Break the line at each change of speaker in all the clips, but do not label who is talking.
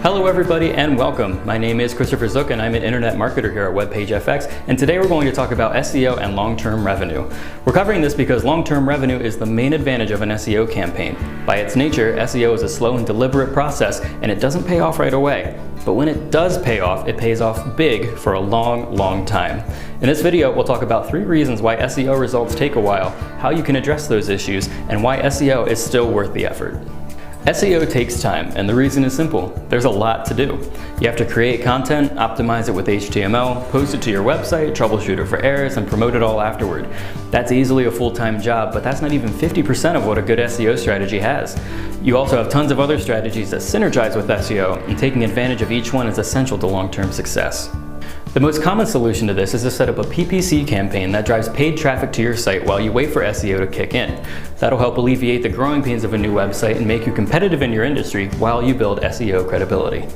Hello everybody and welcome. My name is Chris Zook and I'm an internet marketer here at WebFX, and today we're going to talk about SEO and long-term revenue. We're covering this because long-term revenue is the main advantage of an SEO campaign. By its nature, SEO is a slow and deliberate process and it doesn't pay off right away. But when it does pay off, it pays off big for a long time. In this video, we'll talk about 3 reasons why SEO results take a while, how you can address those issues, and why SEO is still worth the effort. SEO takes time, and the reason is simple. There's a lot to do. You have to create content, optimize it with HTML, post it to your website, troubleshoot it for errors, and promote it all afterward. That's easily a full-time job, but that's not even 50% of what a good SEO strategy has. You also have tons of other strategies that synergize with SEO, and taking advantage of each one is essential to long-term success. The most common solution to this is to set up a PPC campaign that drives paid traffic to your site while you wait for SEO to kick in. That'll help alleviate the growing pains of a new website and make you competitive in your industry while you build SEO credibility.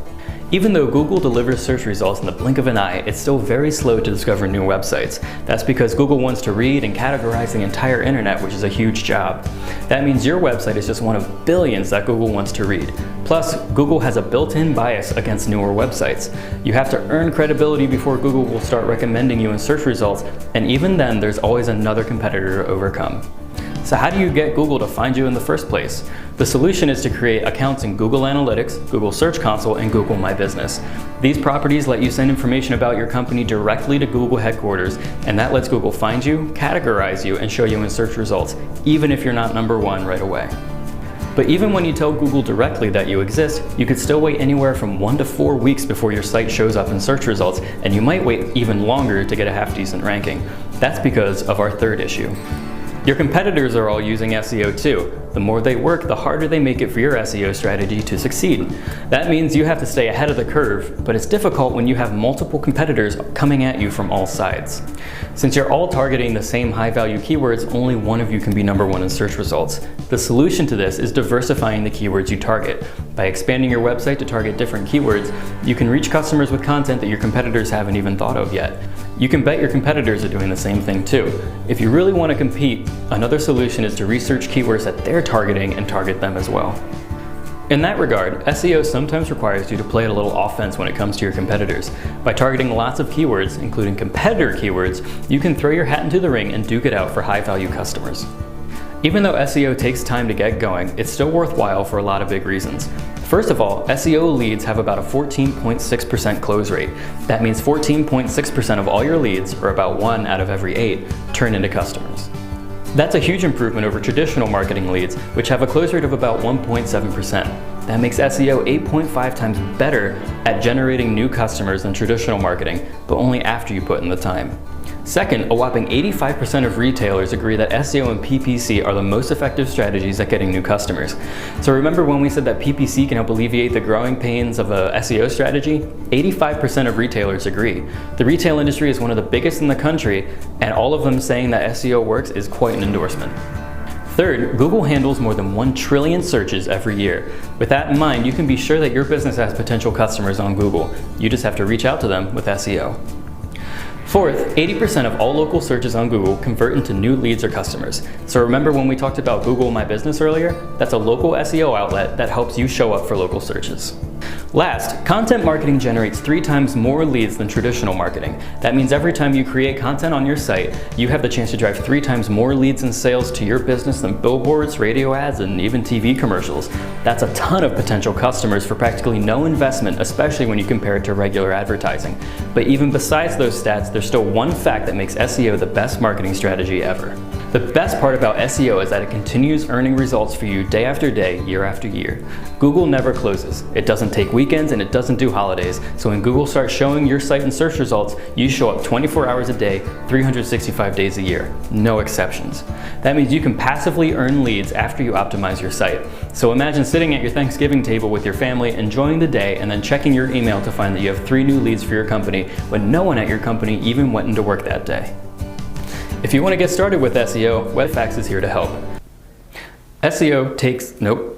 Even though Google delivers search results in the blink of an eye, it's still very slow to discover new websites. That's because Google wants to read and categorize the entire internet, which is a huge job. That means your website is just one of billions that Google wants to read. Plus, Google has a built-in bias against newer websites. You have to earn credibility before Google will start recommending you in search results, and even then, there's always another competitor to overcome. So how do you get Google to find you in the first place? The solution is to create accounts in Google Analytics, Google Search Console, and Google My Business. These properties let you send information about your company directly to Google headquarters, and that lets Google find you, categorize you, and show you in search results, even if you're not #1 right away. But even when you tell Google directly that you exist, you could still wait anywhere from 1 to 4 weeks before your site shows up in search results, and you might wait even longer to get a half-decent ranking. That's because of our third issue. Your competitors are all using SEO too. The more they work, the harder they make it for your SEO strategy to succeed. That means you have to stay ahead of the curve, but it's difficult when you have multiple competitors coming at you from all sides. Since you're all targeting the same high-value keywords, only one of you can be #1 in search results. The solution to this is diversifying the keywords you target. By expanding your website to target different keywords, you can reach customers with content that your competitors haven't even thought of yet. You can bet your competitors are doing the same thing too. If you really want to compete, another solution is to research keywords that they're targeting and target them as well. In that regard, SEO sometimes requires you to play a little offense when it comes to your competitors. By targeting lots of keywords, including competitor keywords, you can throw your hat into the ring and duke it out for high-value customers. Even though SEO takes time to get going, it's still worthwhile for a lot of big reasons. First of all, SEO leads have about a 14.6% close rate. That means 14.6% of all your leads, or about 1 out of every 8, turn into customers. That's a huge improvement over traditional marketing leads, which have a close rate of about 1.7%. That makes SEO 8.5 times better at generating new customers than traditional marketing, but only after you put in the time. Second, a whopping 85% of retailers agree that SEO and PPC are the most effective strategies at getting new customers. So remember when we said that PPC can help alleviate the growing pains of a SEO strategy? 85% of retailers agree. The retail industry is one of the biggest in the country, and all of them saying that SEO works is quite an endorsement. Third, Google handles more than 1 trillion searches every year. With that in mind, you can be sure that your business has potential customers on Google. You just have to reach out to them with SEO. Fourth, 80% of all local searches on Google convert into new leads or customers. So remember when we talked about Google My Business earlier? That's a local SEO outlet that helps you show up for local searches. Last, content marketing generates 3 times more leads than traditional marketing. That means every time you create content on your site, you have the chance to drive 3 times more leads and sales to your business than billboards, radio ads, and even TV commercials. That's a ton of potential customers for practically no investment, especially when you compare it to regular advertising. But even besides those stats, there's still one fact that makes SEO the best marketing strategy ever. The best part about SEO is that it continues earning results for you day after day, year after year. Google never closes. It doesn't take weekends and it doesn't do holidays. So when Google starts showing your site in search results, you show up 24 hours a day, 365 days a year. No exceptions. That means you can passively earn leads after you optimize your site. So imagine sitting at your Thanksgiving table with your family, enjoying the day, and then checking your email to find that you have 3 new leads for your company when no one at your company even went into work that day. If you want to get started with SEO, WebFX is here to help. SEO takes, nope.